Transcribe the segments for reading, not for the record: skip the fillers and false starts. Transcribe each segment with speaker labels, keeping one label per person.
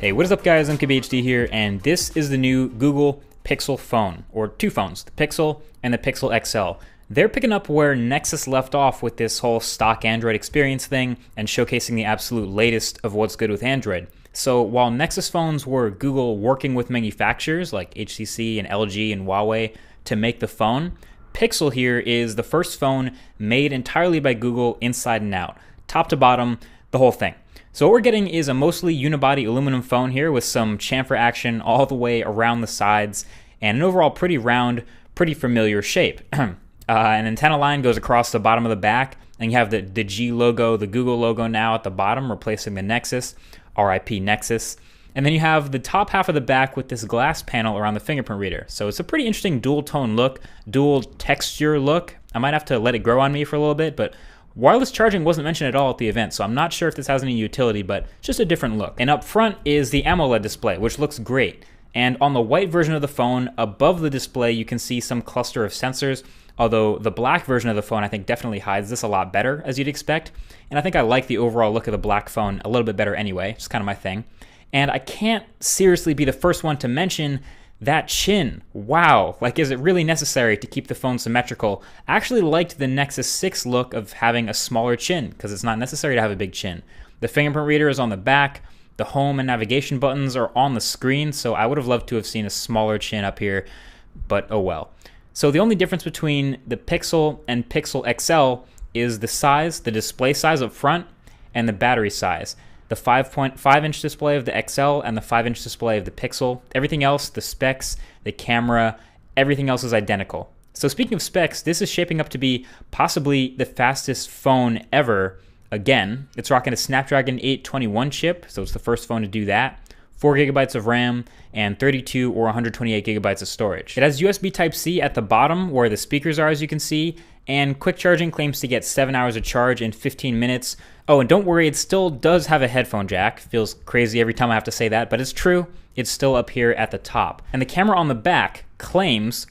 Speaker 1: Hey, what is up guys, MKBHD here, and this is the new Google Pixel phone, or two phones, the Pixel and the Pixel XL. They're picking up where Nexus left off with this whole stock Android experience thing and showcasing the absolute latest of what's good with Android. So while Nexus phones were Google working with manufacturers like HTC and LG and Huawei to make the phone, Pixel here is the first phone made entirely by Google inside and out, top to bottom, the whole thing. So what we're getting is a mostly unibody aluminum phone here with some chamfer action all the way around the sides and an overall pretty round, pretty familiar shape. An antenna line goes across the bottom of the back, and you have the G logo, the Google logo now at the bottom, replacing the Nexus, RIP Nexus. And then you have the top half of the back with this glass panel around the fingerprint reader. So it's a pretty interesting dual tone look, dual texture look. I might have to let it grow on me for a little bit, but wireless charging wasn't mentioned at all at the event, so I'm not sure if this has any utility, but just a different look. And up front is the AMOLED display, which looks great. And on the white version of the phone, above the display, you can see some cluster of sensors, although the black version of the phone I think definitely hides this a lot better, as you'd expect. And I think I like the overall look of the black phone a little bit better anyway, it's kind of my thing. And I can't seriously be the first one to mention that chin. Wow, like is it really necessary to keep the phone symmetrical? I actually liked the Nexus 6 look of having a smaller chin because it's not necessary to have a big chin. The fingerprint reader is on the back, the home and navigation buttons are on the screen, so I would have loved to have seen a smaller chin up here, but oh well. So the only difference between the Pixel and Pixel XL is the size, the display size up front, and the battery size. The 5.5-inch display of the XL and the 5-inch display of the Pixel. Everything else, the specs, the camera, everything else is identical. So speaking of specs, this is shaping up to be possibly the fastest phone ever. Again, it's rocking a Snapdragon 821 chip, so it's the first phone to do that. 4 gigabytes of RAM, and 32 or 128 gigabytes of storage. It has USB Type-C at the bottom where the speakers are, as you can see, and quick charging claims to get 7 hours of charge in 15 minutes. Oh, and don't worry, it still does have a headphone jack. Feels crazy every time I have to say that, but it's true. It's still up here at the top. And the camera on the back claims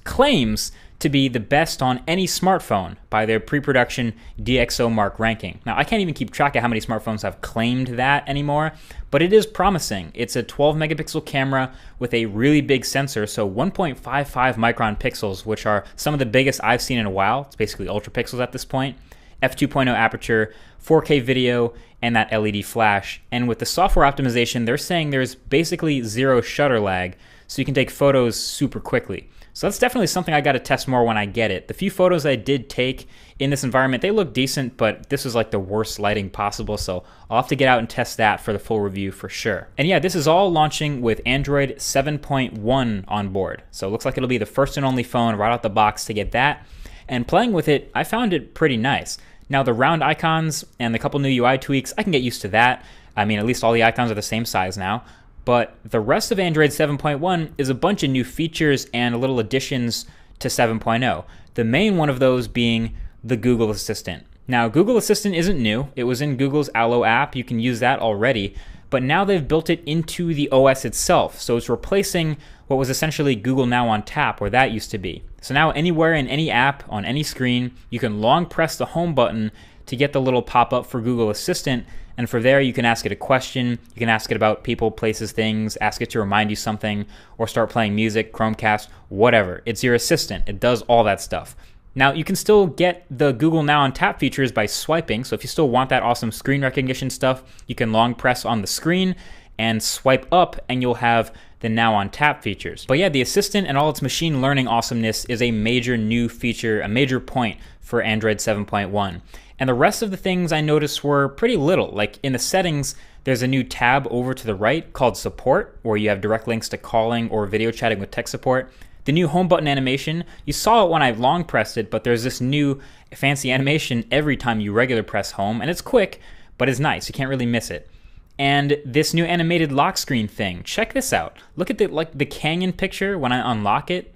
Speaker 1: to be the best on any smartphone by their pre-production DxOMark ranking. Now, I can't even keep track of how many smartphones have claimed that anymore, but it is promising. It's a 12 megapixel camera with a really big sensor, so 1.55 micron pixels, which are some of the biggest I've seen in a while. It's basically ultra pixels at this point. F2.0 aperture, 4K video, and that LED flash. And with the software optimization, they're saying there's basically zero shutter lag, so you can take photos super quickly. So that's definitely something I got to test more when I get it. The few photos I did take in this environment, they look decent, but this is like the worst lighting possible, so I'll have to get out and test that for the full review for sure. And yeah, this is all launching with Android 7.1 on board. So it looks like it'll be the first and only phone right out the box to get that. And playing with it, I found it pretty nice. Now the round icons and the couple new UI tweaks, I can get used to that. I mean, at least all the icons are the same size now. But the rest of Android 7.1 is a bunch of new features and little additions to 7.0. The main one of those being the Google Assistant. Now, Google Assistant isn't new. It was in Google's Allo app. You can use that already. But now they've built it into the OS itself. So it's replacing what was essentially Google Now on tap, where that used to be. So now anywhere in any app, on any screen, you can long press the home button to get the little pop-up for Google Assistant. And from there, you can ask it a question, you can ask it about people, places, things, ask it to remind you something, or start playing music, Chromecast, whatever. It's your assistant. It does all that stuff. Now, you can still get the Google Now on tap features by swiping, so if you still want that awesome screen recognition stuff, you can long press on the screen and swipe up, and you'll have the Now on tap features. But yeah, the assistant and all its machine learning awesomeness is a major new feature, a major point for Android 7.1. And the rest of the things I noticed were pretty little. Like in the settings, there's a new tab over to the right called Support, where you have direct links to calling or video chatting with tech support. The new home button animation, you saw it when I long pressed it, but there's this new fancy animation every time you regular press home, and it's quick, but it's nice. You can't really miss it. And this new animated lock screen thing, check this out. Look at the canyon picture when I unlock it.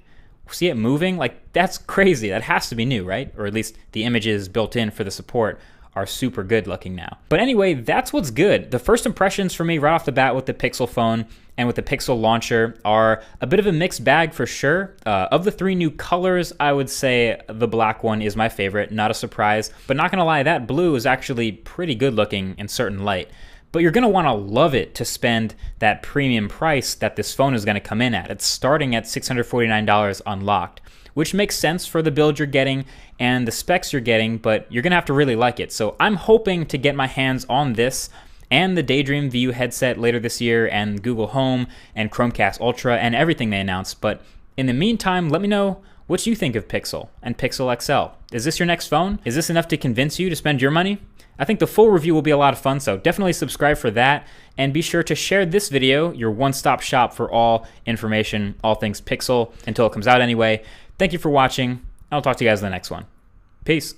Speaker 1: See it moving? Like, that's crazy. That has to be new, right? Or at least the images built in for the support are super good looking now. But anyway, that's what's good. The first impressions for me right off the bat with the Pixel phone and with the Pixel launcher are a bit of a mixed bag for sure. Of the three new colors, I would say the black one is my favorite, not a surprise. But not gonna lie, that blue is actually pretty good looking in certain light. but you're going to want to love it to spend that premium price that this phone is going to come in at. It's starting at $649 unlocked, which makes sense for the build you're getting and the specs you're getting, but you're going to have to really like it. So I'm hoping to get my hands on this and the Daydream View headset later this year, and Google Home and Chromecast Ultra and everything they announced. But in the meantime, let me know what you think of Pixel and Pixel XL. Is this your next phone? Is this enough to convince you to spend your money? I think the full review will be a lot of fun, so definitely subscribe for that, and be sure to share this video, your one-stop shop for all information, all things Pixel, until it comes out anyway. Thank you for watching. I'll talk to you guys in the next one. Peace.